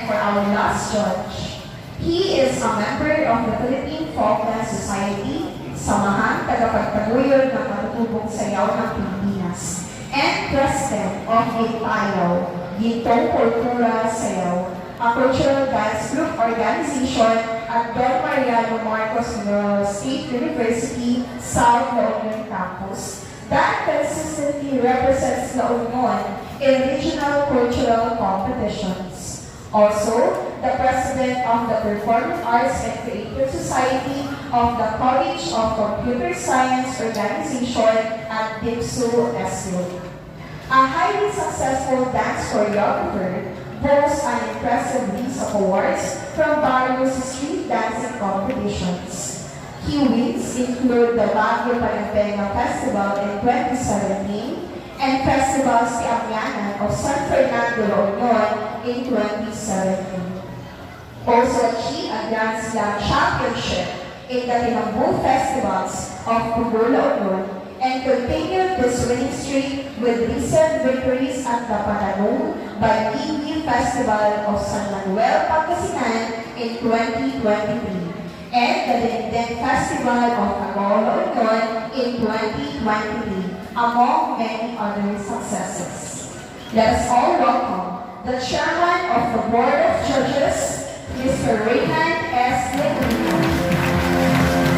And for our last judge, he is a member of the Philippine Folkdance Society, Samahan Tagapagtaguyod ng Matutubong Sayaw ng Pilipinas, and President of Gintayaw, Gintong Kultura Sayaw, a cultural dance group organization at Don Mariano Marcos Memorial State University, South La Union Campus, that consistently represents La Union in regional cultural competitions. Also, the President of the Performing Arts and Creative Society of the College of Computer Science Organization at DIPSU, SU. A highly successful dance choreographer, boasts an impressive list of awards from various street dancing competitions. Key wins include the Baguio Panagbenga Festival in 2017 and Festival Siamyanan of San Fernando, La Union in 2017. Also achieved a Grand Slam Championship in the Tinambu Festivals of Pugo, La Union, and continued this winning streak with recent victories at the Pananong Banigi Festival of San Manuel, Pangasinan in 2023 and the Dindin Festival of Agolo, Union in 2023, among many other successes. Let us all welcome the Chairman of the Board of Judges, Mr. Rayhan S. Legrino.